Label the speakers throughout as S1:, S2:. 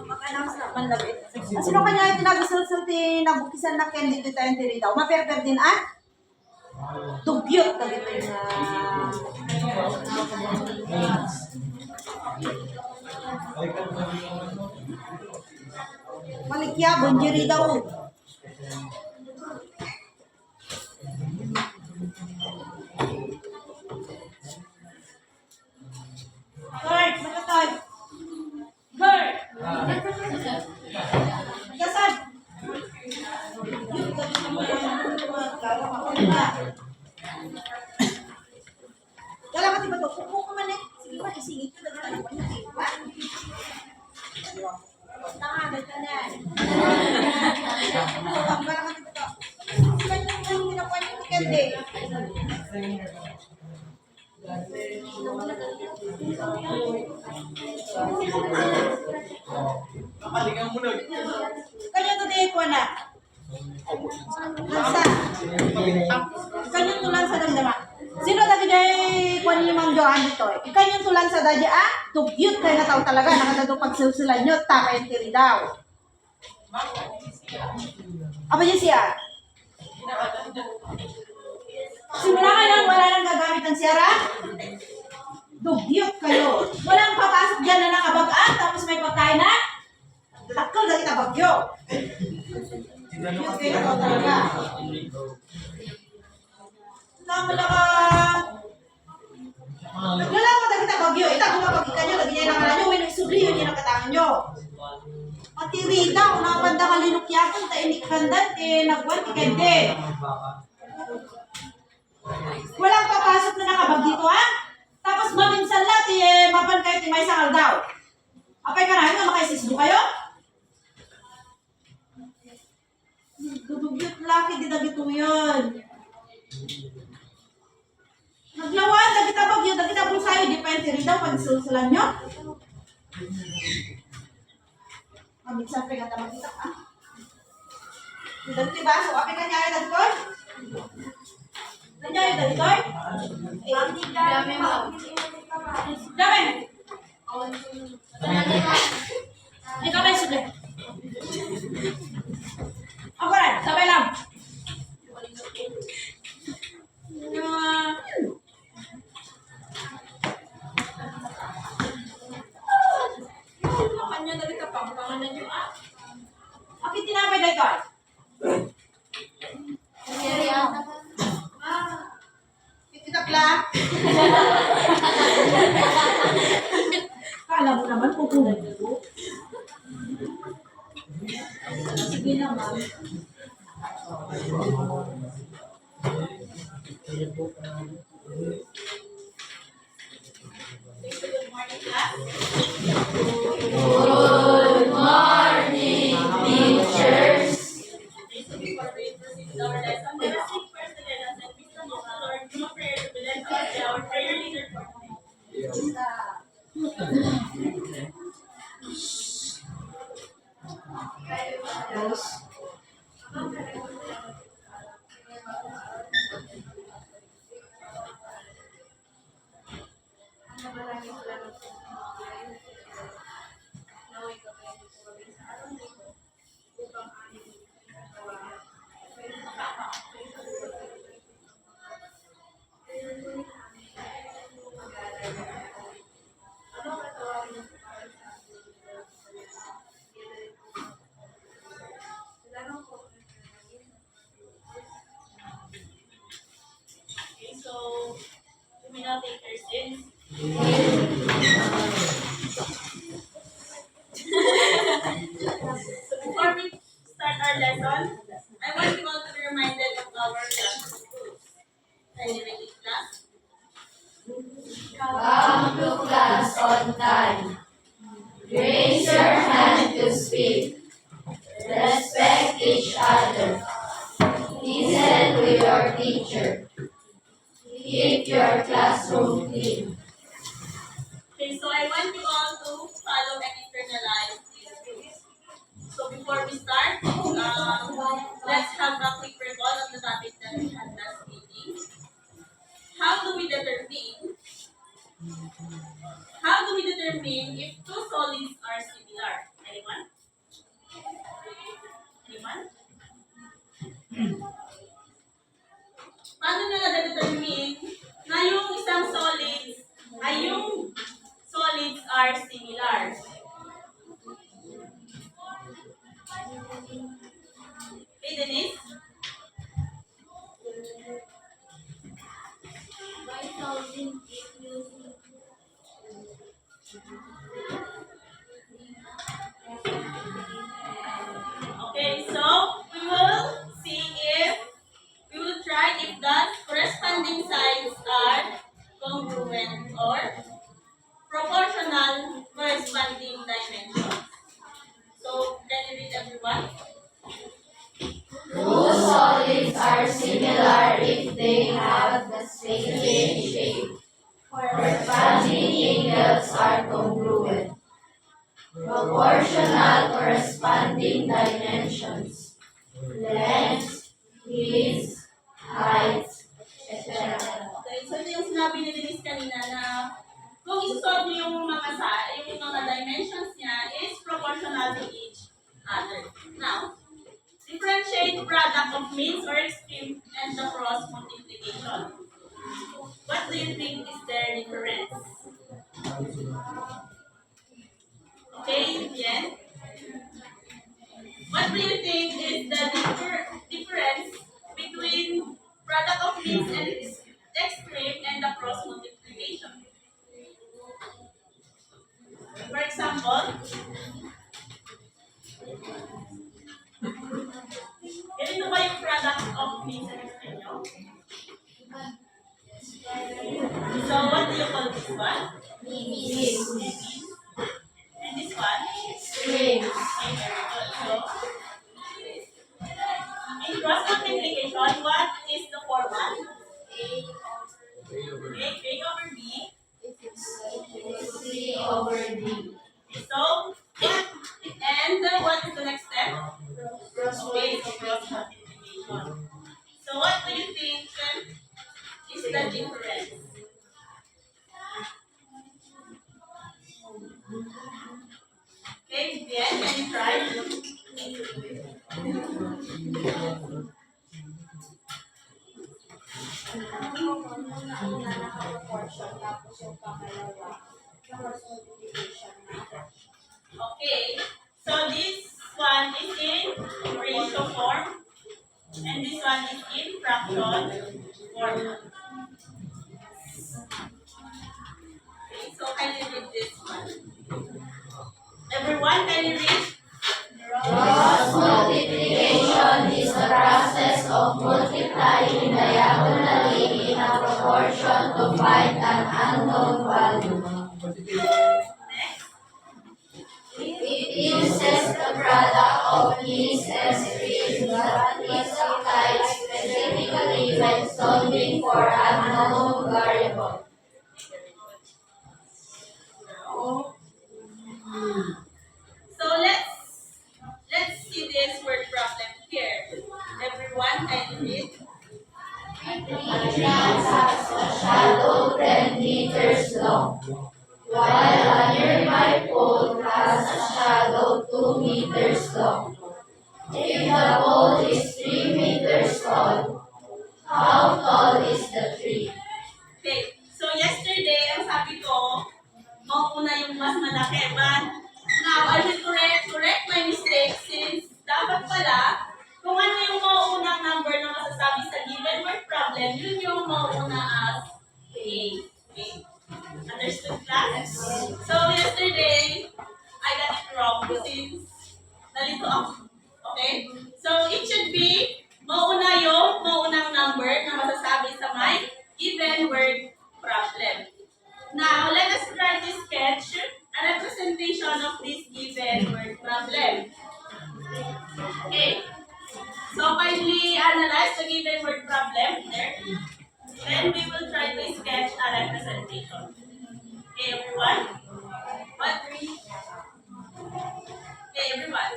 S1: Mag-announce na manlabit. Sino kanya yung tinagusulsulti na bukisan na candy dito yung tiri daw? Maperper din dugyot na dito yung malikya, bunjiri daw. Guard, magkatag. Guard. Magkasad. Kala ka diba ito? Kuko ka man eh. Sige ba, isingit ko. Nagtalang ko na. Diba? Tangagal ka na. Kala ka diba ito? Sila yung pinakuha yung tikende.
S2: Kapaligang mo na.
S1: Kanya to di ko na. Lansa. Kanya tulan sa damdama. Sino tagi jay kuan ni Mang Johan dito? Kanya tulan sa dadya tugyot kay na tao talaga nakadado pagsusulan nyo ta kay tiri daw. Apa niya siya? Simula ka lang, wala nang gagamit ng siyara? Dugyot kayo. Walang papasok dyan na nakabagaan, tapos may pagkain na? Takal na kita bagyo. Dugyot kayo talaga. Namala ka. Naglalaman na kita bagyo. Ita, kung mapagkika nyo, lagi niya lang nyo, may nagsubli yun yung nakatangan nyo. Matiri daw, nakapanda ka linukyakan, tainik kandan, nagwan, tikende. Walang papasok na nakabag dito, ha? Tapos maminsan lahat, mapan kayo timay sangal daw. Apay ka na, nga makaisisbo kayo? Dudugyot laki, di dagito yun. Naglawan, dagita bagyo, dagita bulsayo, di pa yung tiri daw, pag susulan nyo. Maminsan pa yung kata magkita, ha? Dagiti ba? So, apay ka niya, dagitoy? Nandiyan yung dagitoy? Dami mo. Dami! Ikaw ba yung sugli? Ako rin, sabay lang. Kanya na rin kapang panganan nyo, Akit tinapay na ito, Itakla. Kala mo naman kukunan ko. Sige naman. Good morning, class.
S3: Good morning, teachers.
S1: So before we proceed with our lesson, let us seek first the guidance and wisdom of the Lord. Do a prayer to bless us, our prayer leader for today. Okay, so you may now take your seats. So before we start our lesson, I want you all to be reminded of our class rules. Can you read it, class?
S3: Come to class on time. Raise your hand to speak. Respect each other. Listen to your teacher. Keep your classroom clean.
S1: Okay, so I want you all to follow and internalize these rules. So before we start, let's have a quick recall of the topic that we had last meeting. How do we determine if two solids are similar? Okay, Denise? Okay, so we will see if we will try if the corresponding sides are congruent or proportional corresponding dimensions. So, can you read everyone?
S3: Two solids are similar if they have the same shape. Corresponding angles are congruent. Proportional corresponding dimensions. Length, width, height, etc.
S1: Okay, so ito yung sinabi ni Denise kanina na kung isosolve niyo yung yung mga dimensions niya is proportional to each other. Now, differentiate product of means or extreme and the cross multiplication. What do you think is their difference? Okay, Yen? What do you think is the difference between product of means and extreme and the cross multiplication? For example, ganito ba yung product of means and extreme nyo? So, what do you call this one?
S3: Means.
S1: And this one?
S3: Extremes.
S1: Okay, very good. So, in cross multiplication, what is the format? A over B.
S3: C over D.
S1: So, and what is the next step? Okay, so cross multiplication. So, what do you think is the difference? Okay, Bien, can you try? Okay, so this one is in ratio form, and this one is in fraction form. Okay, so can you read this one? Everyone, can you read?
S3: Cross multiplication is the process of multiplying diagonally in a proportion to find an unknown value.
S1: Next.
S3: It uses the product of means and streams, but is applied specifically when solving for unknown variable.
S1: So let's see this word problem here. Everyone, can you read?
S3: Has a shadow 10 meters long, while a nearby pole has a shadow 2 meters long. If the pole is 3 meters tall, how tall is the tree?
S1: Okay, so yesterday, ang sabi ko, mauna yung mas malaki. But now, I will correct my mistake since dapat pala, kung ano yung mauunang number na masasabi sa given word problem, yun yung mauna as A. Okay? Understood, class? So yesterday, I got it wrong since nalito ako. Okay? So it should be mauna yung maunang number na masasabi sa my given word problem. Now, let us try to sketch a representation of this given word problem. Okay. So kindly analyze the given word problem there. Then we will try to sketch a representation. Okay, everyone? What? Okay, everyone.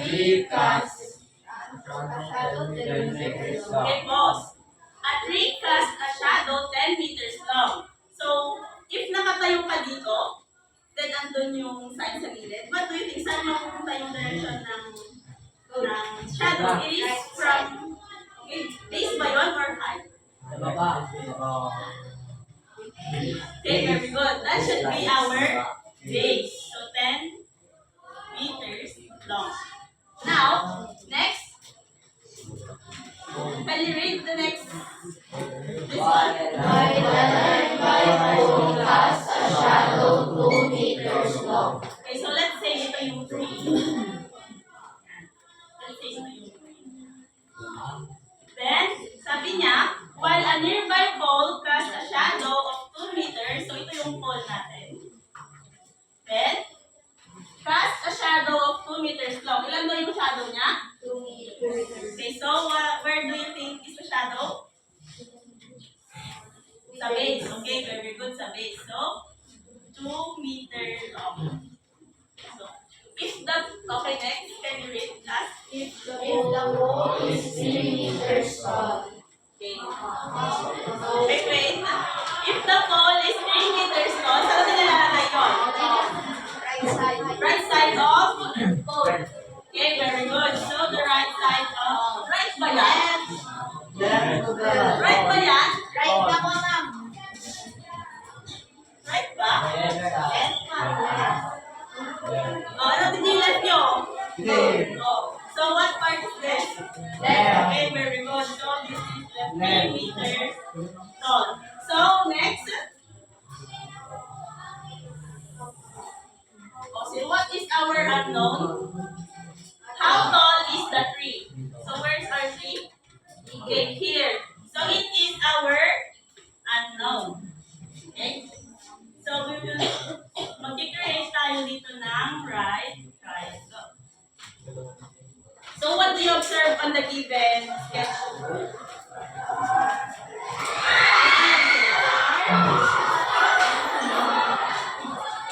S3: Tree casts
S1: Okay, boss. A tree casts a shadow 10 meters long. So, if nakatayo ka dito, then andun yung sign sa gilid. What do you think? Saan mapupunta yung direction ng shadow? It is from, okay, base ba yun or height? Okay, very good. That should be our base. So, 10 meters long. Okay, so let's say ito yung 3. Let's say ito yung 3. Then, sabi niya, while a nearby pole casts a shadow of 2 meters, so ito yung pole natin. Then, cast a shadow of 2 meters long. Ilan ba yung shadow niya?
S3: 2 meters.
S1: Okay, so where do you think is the shadow? Sa base. Okay, very good, sa base. So, 2 meters long. So, if the, okay, next, can you read last?
S3: If the pole is 3 meters tall.
S1: Okay. Wait. If the pole is 3 meters tall, saan natin nilalagay yun?
S3: Right side.
S1: Right side of pole. Okay, very good. So, the right side of, right ba yan? Right ba yan?
S3: Right na po, ma'am.
S1: Right ba?
S3: Yes, ma'am.
S1: Oh, ano din yung left nyo? Oh. So, what part is this? Okay, very good. So, this is left 3 meters tall. So, next. Okay, what is our unknown? How tall is the tree? So, where's our tree? Okay, here. So, it is our unknown. Okay? So, we will mag-create tayo dito ng right triangle. So, what do you observe on the given sketchbook?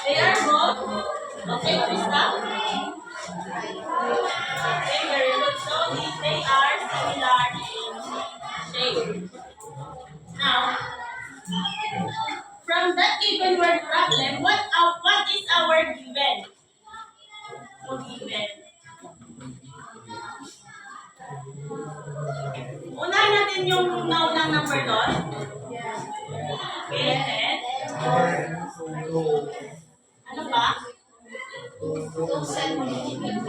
S1: They are both. Okay, Krista? Okay, very good. So, they are similar in shape. Now, from that given word problem, what is our given? So, given. Unahin natin yung naunang number doon. Okay, then. Ano ba?
S3: 2 centimeters.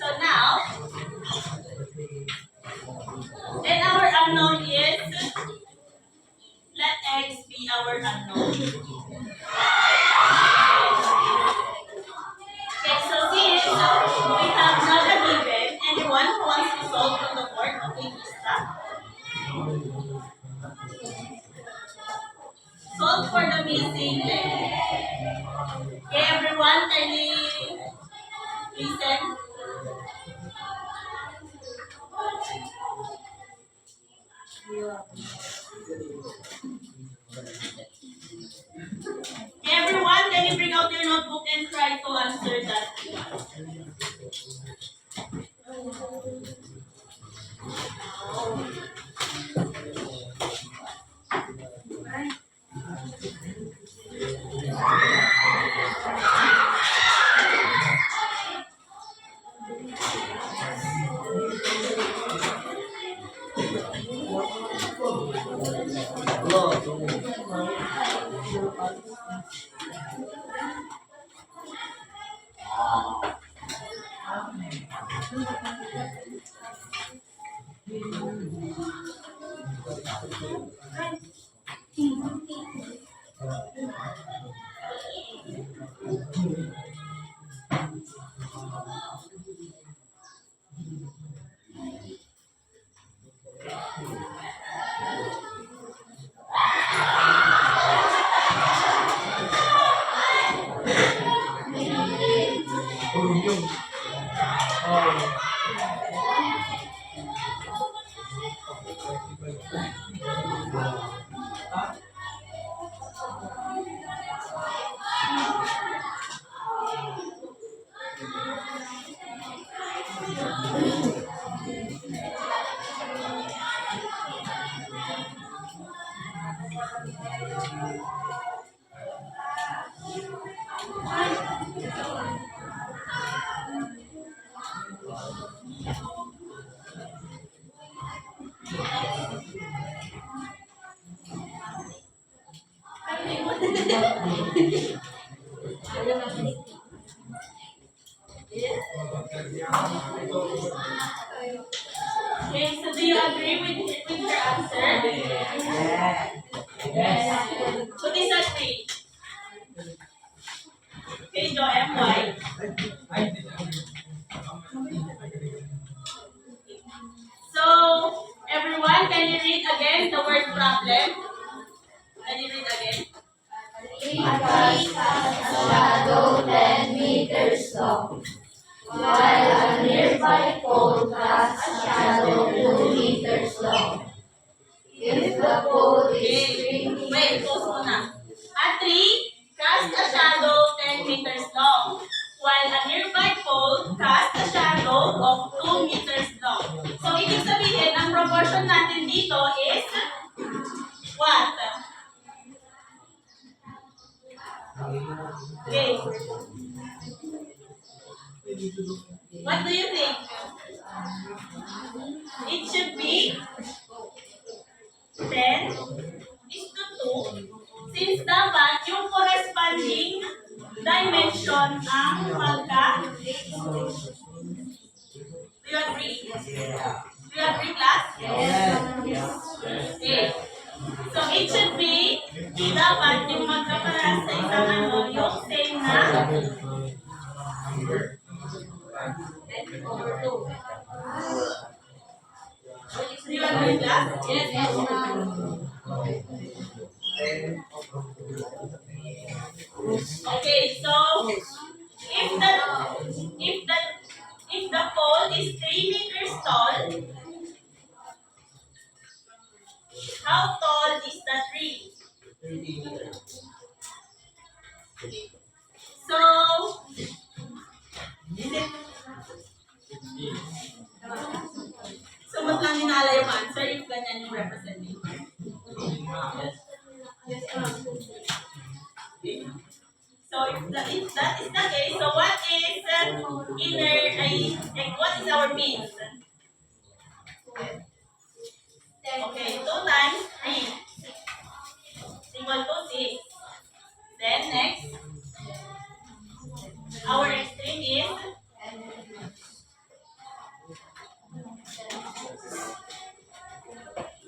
S1: So now, then our unknown is, let x be our unknown. Okay, so here, we have not a given. Anyone who wants to solve from the board, okay, Krista? Solve for the missing leg. Okay, everyone, kindly listen. Okay, everyone, can you bring out your notebook and try to answer that? Okay, so do you agree agree with her answer? Who disagree? Okay, Joem, why? So, everyone, can you read again the word problem? Can you read again?
S3: Cast a shadow 10 meters long, while a nearby pole casts a shadow 2 meters long. If the pole is 3
S1: Wait,
S3: meters
S1: pause
S3: long,
S1: muna. A tree casts a shadow 10 meters long, while a nearby pole casts a shadow of 2 meters long. So, ibig sabihin, ang proportion natin dito is what? Okay. What do you think? It should be 10 is to 2 since dapat yung corresponding dimension ang magka. Do you agree? Do you agree, class? Okay. So it should be dapat yung magkaparehas sa isang yung same na 10 over 2. Do you agree, class? Yes. Okay, so if the pole is 3 meters tall, how tall is the tree? So is it sumot lang ninala yung answer if ganyan yung representation. So if that is the case, so what is what is our means? Okay, 2 times 3 is equal to 6. Then next, our extreme is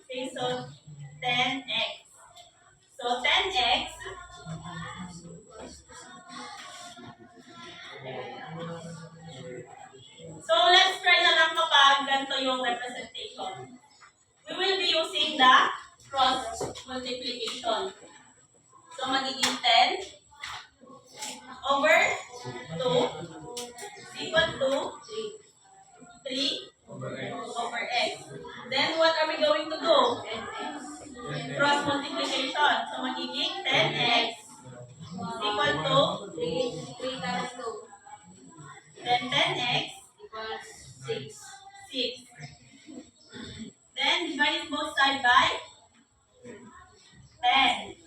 S1: okay, so 10x. So 10x so let's try na lang kapag ganito yung representation. We will be using the cross multiplication. So magiging 10 over 2 is equal to 3 over x. Then what are we going to do? Cross multiplication. So magiging 10x is equal to 3 times 2. Then 10x equals 6. Then divide both side by 10.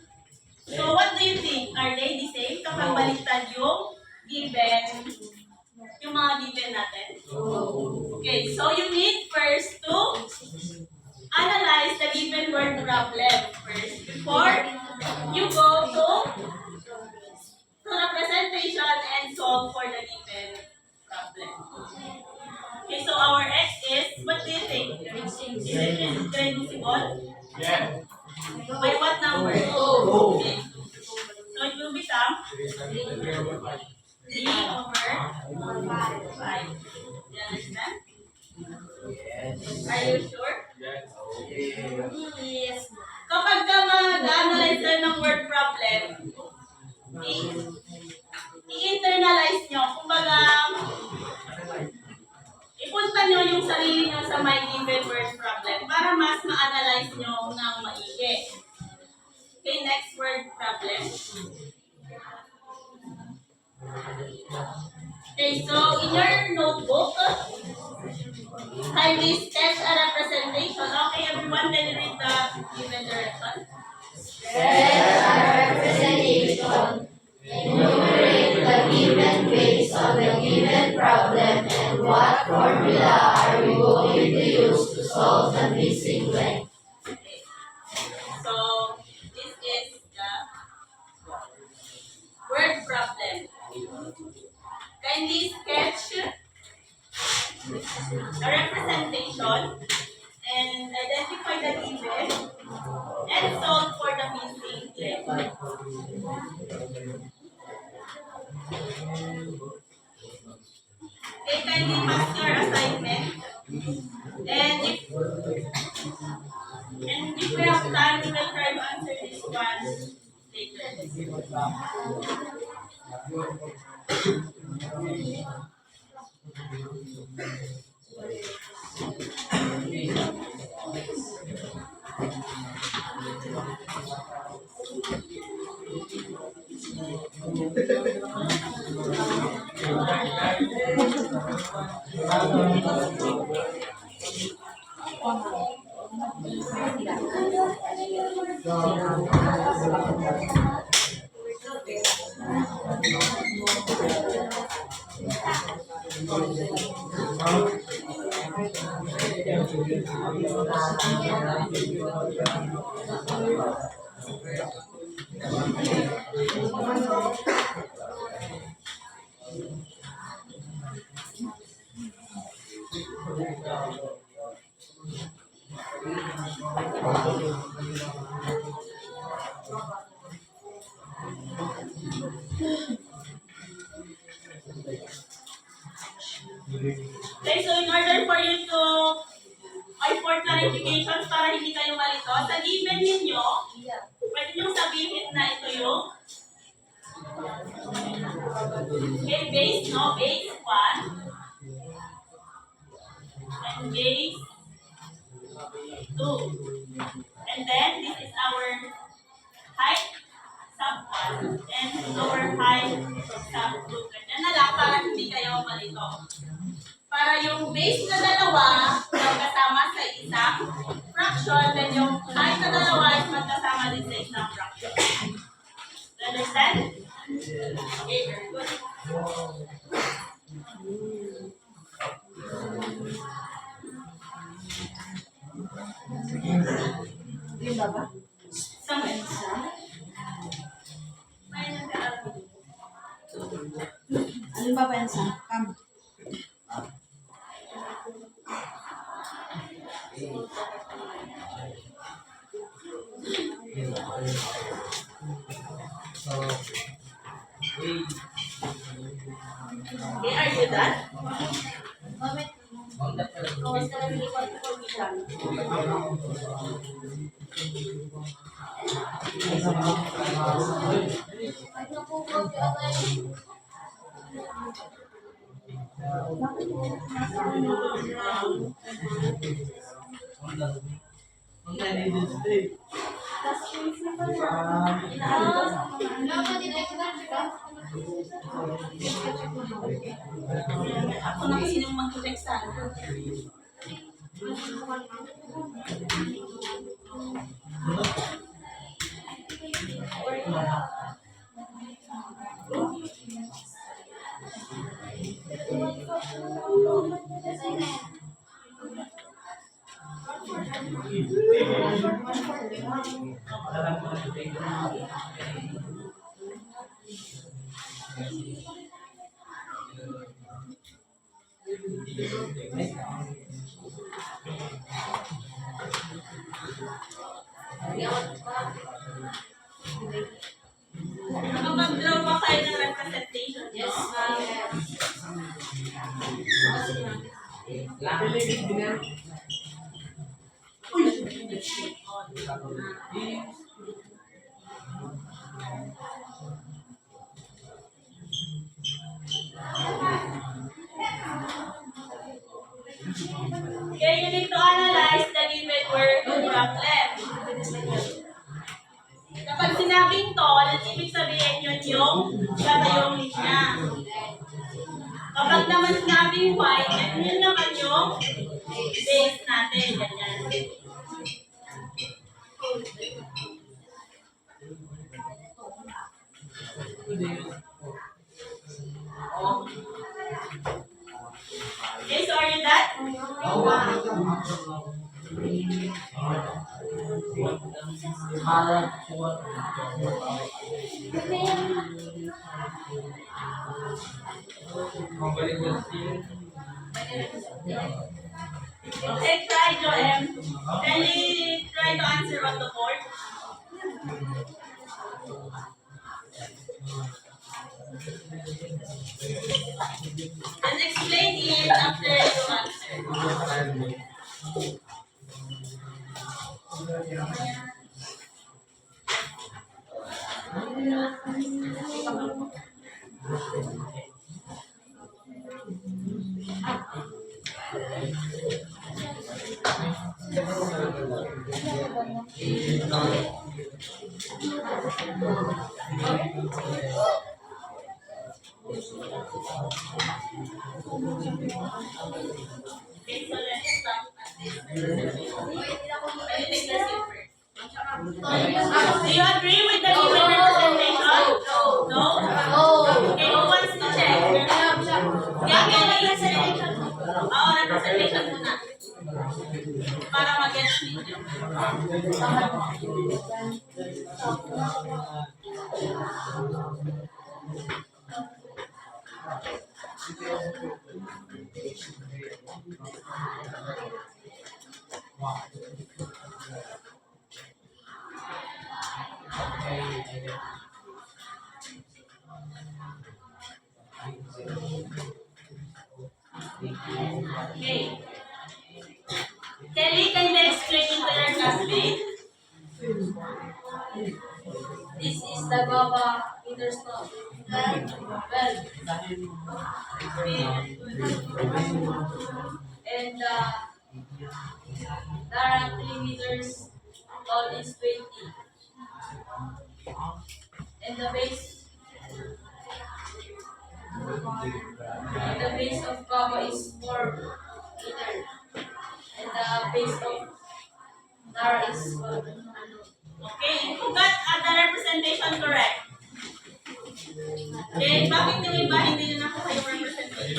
S1: So what do you think? Are they the same kapag baliktad yung mga given natin? Okay, so you need first to analyze the given word problem first before you go to representation and solve for the given problem. Okay, so our x is, what do you think? Is it reducible?
S2: Yeah.
S1: By what number? Okay. So it will become 3 over 5. Do you understand? Are you sure?
S3: yes.
S1: Kapag ka mag-analyze tayo ng word problem, i-internalize nyo. Kumbaga, ipunta nyo yung sarili nyo sa my given word problem para mas ma-analyze nyo ng maigi. Okay, next word problem. Okay, so in your notebook, kindly sketch a representation. Okay, everyone, can you read the given direction?
S3: Sketch a representation. Enumerate the given base of the given problem and what formula are we going to use to solve the missing length.
S1: Okay. So this is the word problem. Kindly sketch a representation and the given, and solve for the missing letter. Okay, kindly pass your assignment. And if we have time, we will try to answer this one later. Okay, so in order for you to, or for clarifications para hindi kayo malito, sa given ninyo, pwede nyo sabihin na ito yung okay, base, no? Base 1 and base 2. And then, this is our height sub 1 and our height sub 2. Ganyan na lang para hindi kayo malito. Para yung base na dalawa magkasama sa isang fraction, then yung height na dalawa is magkasama din sa isang fraction. You understand? Okay, very good. Sama isa. May nag-aaral.
S2: Alin ba yan sa kam?
S1: Okay, are you done? Ako na kasi nung mag-check sa akin. Nakapag-draw ba kayo ng representation?
S3: Yes,
S1: No? Okay, you need to analyze the given word problem. Kapag sinabing tall, ibig sabihin yun yung katayong linya. Kapag naman sinabing wide, yun naman yung base natin. Ganyan. Okay, so are you done? Okay, try, Joem. Kindly Okay, so let's start at this. Can you take the seat first? Do you agree with the given representation? No? Okay, who wants to check? Gagawin yung representation. Oo, representation muna. Para mag-gets ninyo. Okay. Kelly, can you explain to your classmate?
S3: This is the guava meter stone. Well, and there are 3 meters tall is 20. And the base of guava is 4 meters. And the base of Nara is 1.
S1: Okay, who got the representation correct? Okay, bakit yung iba hindi nyo nakuha yung representation?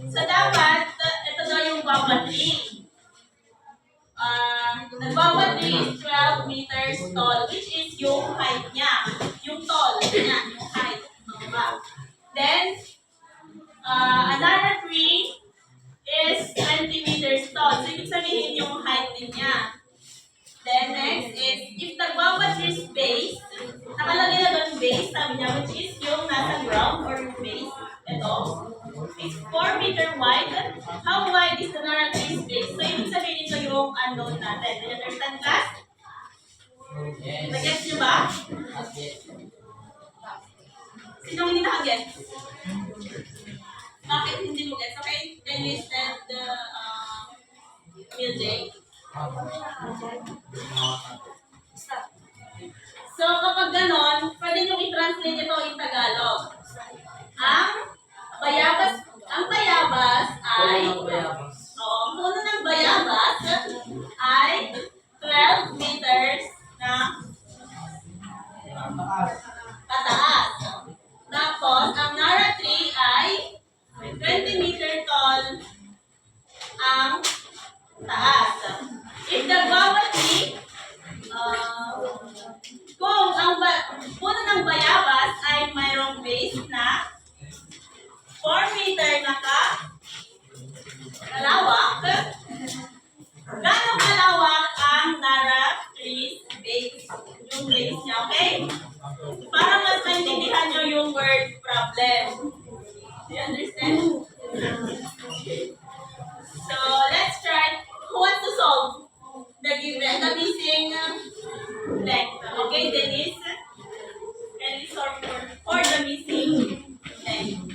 S1: So dapat, ito daw yung guava tree. The guava tree is 12 meters tall, which is yung height niya. Yung tall niya, yung height. Diba? Then, another tree is 20 meters tall. So, ibig sabihin yung height din niya. Then, next is, if the guava tree's base, nakalagay na doon base, sabi niya, which is yung nasa ground or yung base, ito, is 4 meter wide. How wide is the Nara tree's base? So, ibig sabihin ito yung unknown natin. Do you understand, class? Nag-gets nyo ba? Sino hindi nakagets? Bakit hindi mo gets? Okay, can you send the music? So, kapag ganon, pwede nyo i-translate ito in Tagalog. Ang bayabas ay, ang puno ng bayabas ay 12 meters na pataas. Tapos, ang Nara tree ay 20 meter tall ang taas. If the guava tree, kung ang puno ng bayabas ay mayroong base na 4 meter na kalawak, gano'ng kalawak ang Nara tree's base? Yung base niya, okay? Para mas maintindihan nyo yung word problem. Do you understand? So, let's try. Who wants to solve the missing length? Okay, Denise? Can you solve for the missing length?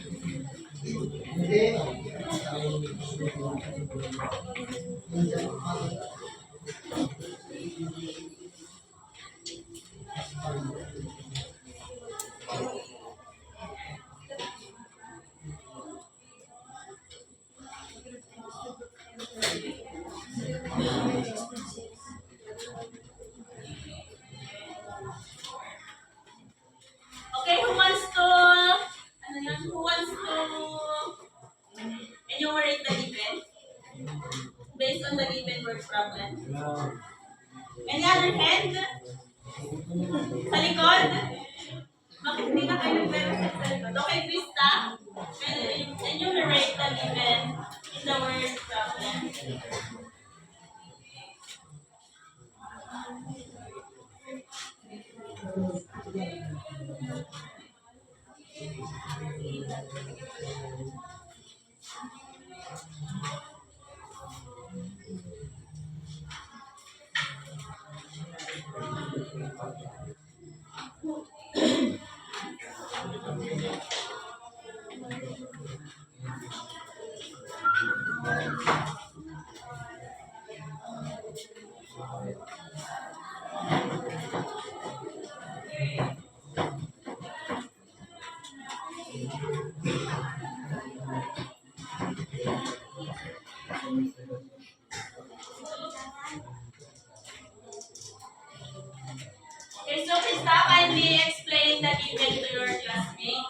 S1: Okay, who wants to enumerate the given based on the given word problem? Any other hand? Sa likod? Bakit hindi na kayo nagre-reset sa likod? Okay, Krista, can you enumerate the given in the word problem? Okay, so Krista, kindly explain the given to your classmate.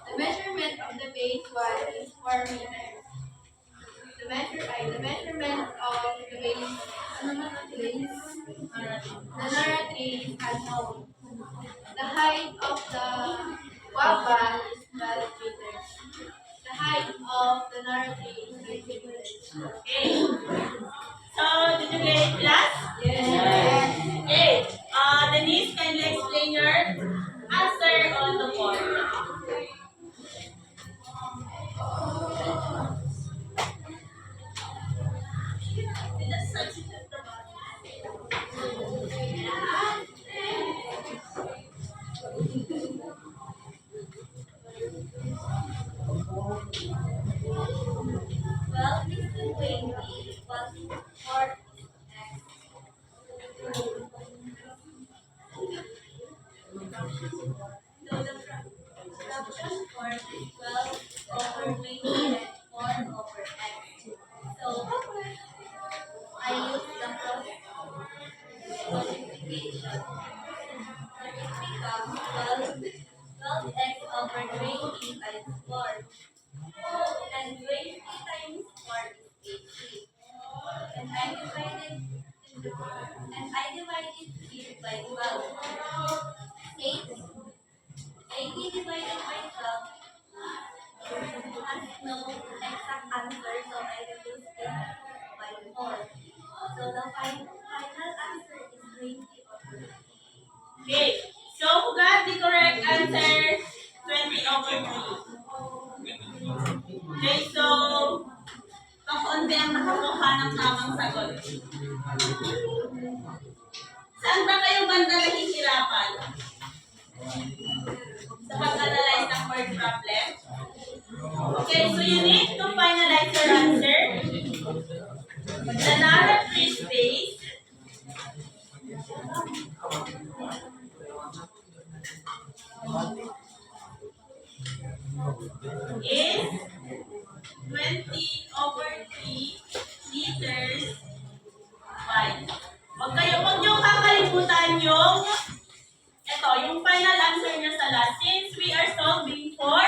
S3: The measurement of the base was 4 meters. The measurement of the the narrative had known. The height of the waba is 12 meters. The height of the narrative is 20 meters.
S1: Okay. So, did you get it, class?
S3: Yes.
S1: Okay. Denise, kindly explain your answer on the board.
S3: Well, this is 20 plus 4 So the fraction for is 12 over 20 and 4 over x. So I use the multiplication. So it becomes 12x over 20 times 4. And 20 times 4 is 80. And I divided it by 12. 8 80 divided by 12 has no exact answer, so I reduced it by 4. So the final answer is 20 over 50.
S1: Okay. So, who got the correct answer? 20 over 3. Okay, so, kaunti ang nakakuha ng tamang sagot. Saan ba kayo banda nahihirapan? Sa pag-analyze ng word problem? Okay, so you need to finalize your answer. The narrative space is 20 over 3 liters wide. Huwag niyo kakalimutan yung final answer niyo sa last. Since we are solving for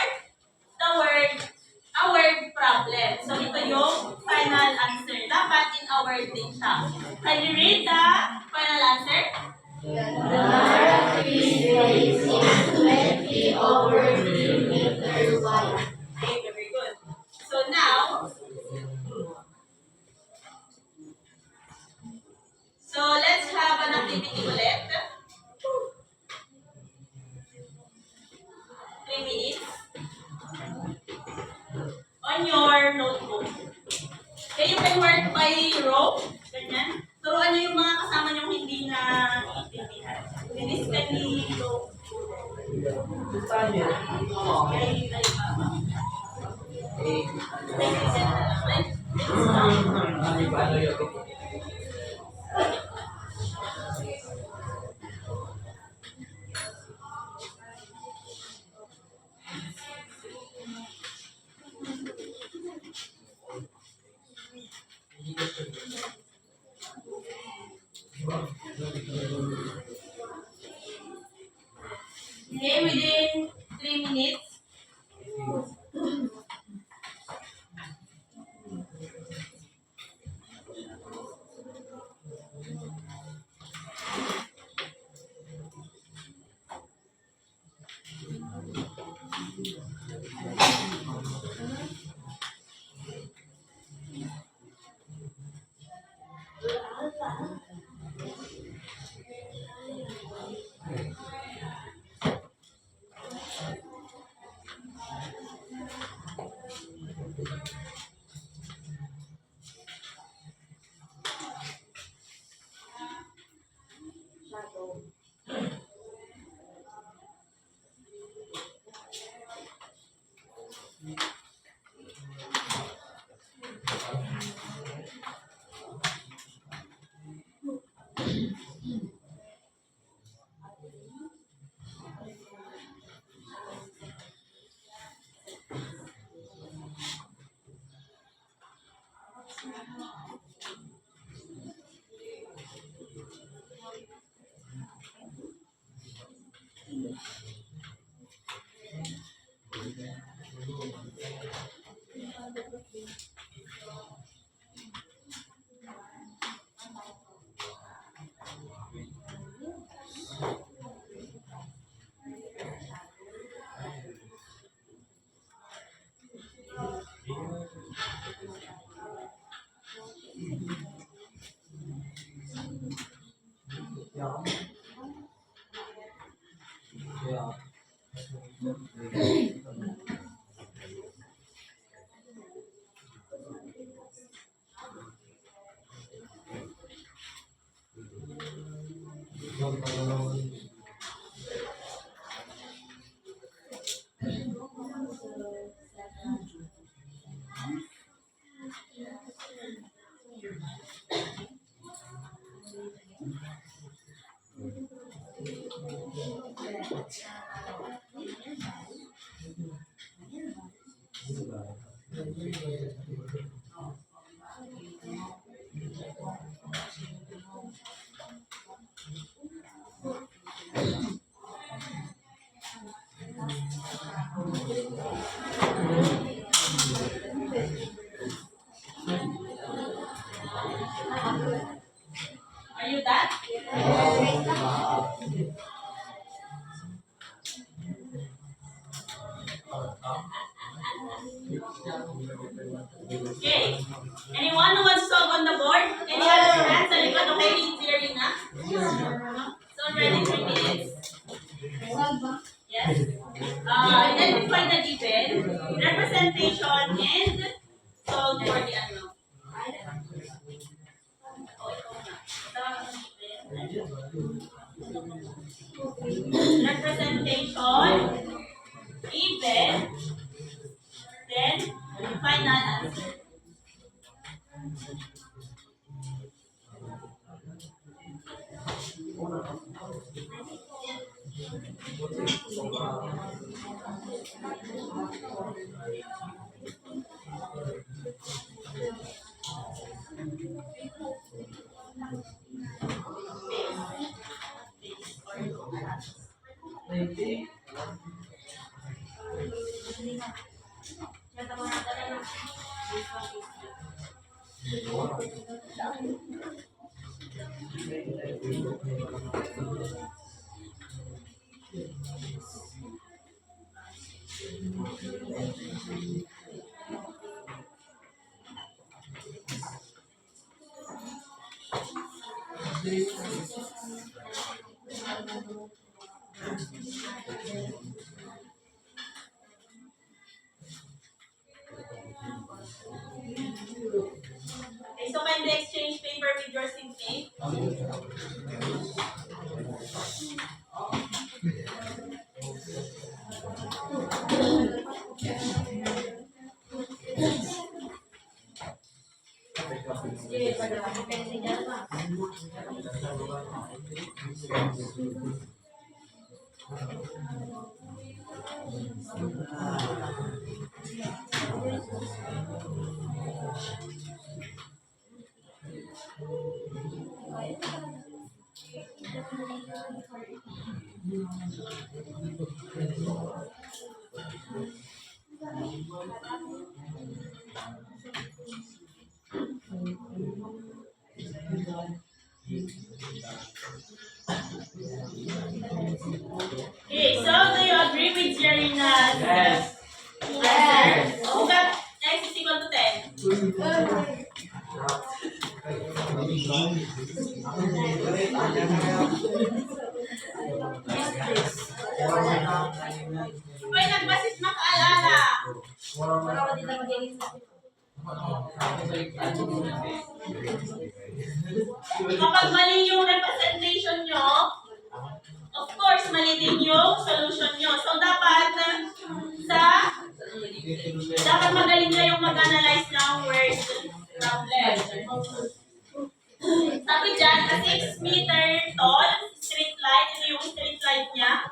S1: a word problem. So, ito yung final answer. Dapat in a word din siya. Can you read the final answer?
S3: The narrative space is 20 over 3 meters wide.
S1: Okay, very good. So now, let's have an activity ulit. 3 minutes. On your notebook. Okay, you can work by row. Ganyan. Turuan nyo yung mga kasama nyo hindi na iintindihan. Denise, can you go? Okay, ay, mama. Thank you, Okay, within 3 minutes. Are you done? Okay. Anyone who wants to solve on the board? Any other hands? Sa likod, okay? Clearly na? So, already 3 minutes? Yes. Identify the given, representation, and solve for the unknown. Representation, even, then final answer. Okay, so kindly exchange paper with your seatmate. Okay, so do you agree with Jerina's answer? Who got x is equal to 10? May nagbasis makaalala. Kapag mali yung representation nyo, of course, mali din yung solution nyo. So, dapat magaling kayong mag-analyze ng word problem. Sabi dyan, a 6 meter tall street light, ito yung street light niya.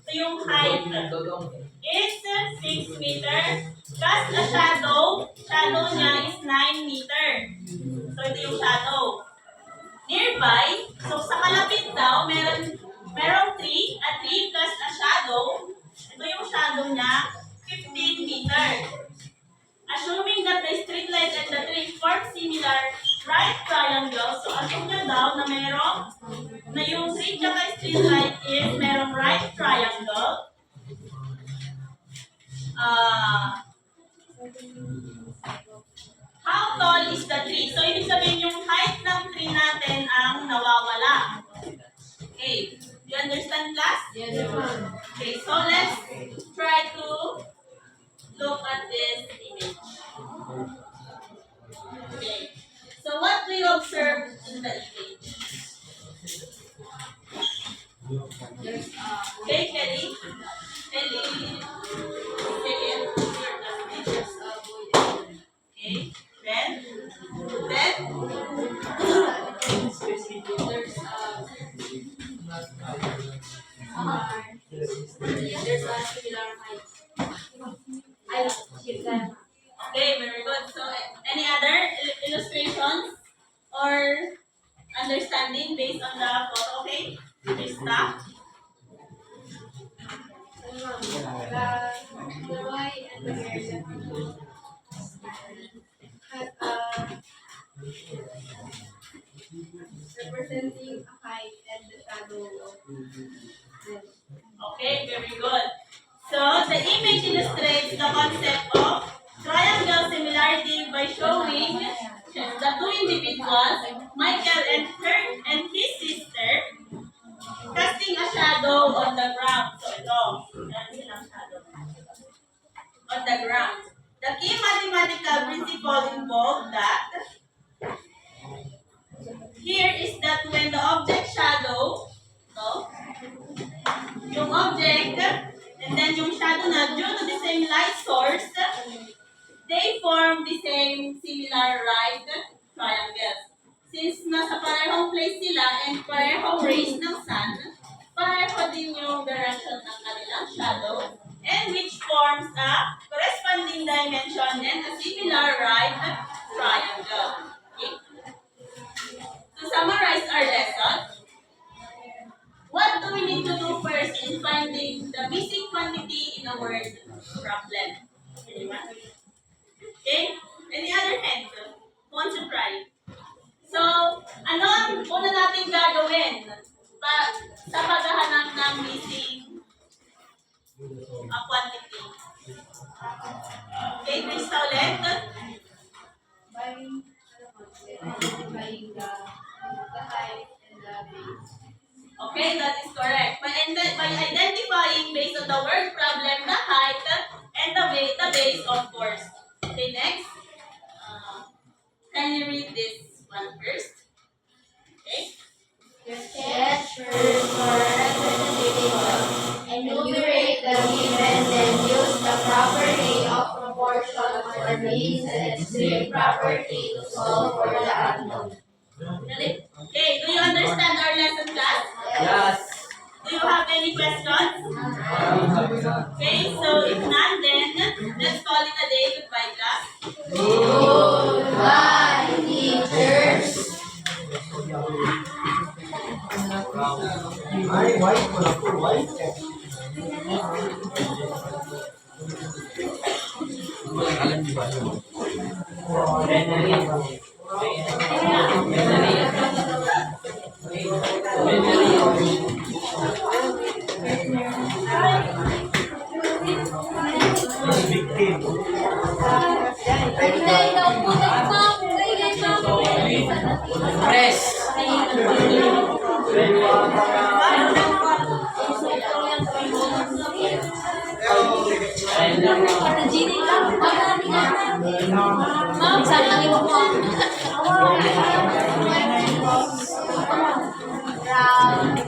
S1: Ito yung height. Is 6 meter. Cast a shadow niya is 9 meter. So, ito yung shadow. Nearby, so sa kalapit daw, merong tree, a tree plus a shadow. Ito yung shadow niya, 15 meter. Assuming that the street light and the tree form similar right triangle, so assume nyo daw na na yung tree at street light is merong right triangle. How tall is the tree? So, ibig sabihin yung height ng tree natin ang nawawala. Okay. Do you understand, class?
S3: Yes, ma'am.
S1: so let's try to look at this image. Okay, so what we observe in the image? Okay, Kelly? Kelly? Say it. Okay, then? Then?
S3: There's a similar height.
S1: Okay, very good. So, any other illustrations or understanding based on the photo? Okay, please stop.
S3: The Y and the area had representing a height and the shadow of them.
S1: Okay, very good. So, the image illustrates the concept of triangle similarity by showing the two individuals, Michael and his sister, casting a shadow on the ground. So, ito, meron silang shadow on the ground. The key mathematical principle involved that here is that when the object shadow, no, yung object, and then yung shadow na due to the same light source, they form the same similar right triangles. Since nasa parehong place sila and parehong rays ng sun, pareho din yung direction ng kanilang shadow, and which forms a corresponding dimension and a similar right triangle. Okay? To summarize our lesson, what do we need to do first in finding the missing quantity in a word problem? Anyone? Okay? Any other hand? Who wants to try? So, ano ang una natin gagawin sa paghahanap ng missing quantity? Okay, next ulit.
S3: By identifying the height and the base.
S1: Okay, that is correct. By identifying based on the word problem, the height and the base, of course. Okay, next. Can you read this one first? Okay.
S3: Sketch first for representation. Enumerate the given, then use the property of proportion for means and extreme property to solve for the unknown.
S1: Okay, do you understand our lesson, class?
S2: Yes.
S1: Do you have any questions? Okay, so if none, then let's call it a day. Goodbye, class.
S3: Goodbye, teachers.
S2: Ay, white ko na po, white. Alam niyo ba yun? Victim. Press.
S3: Ma'am, saan lang iwan mo?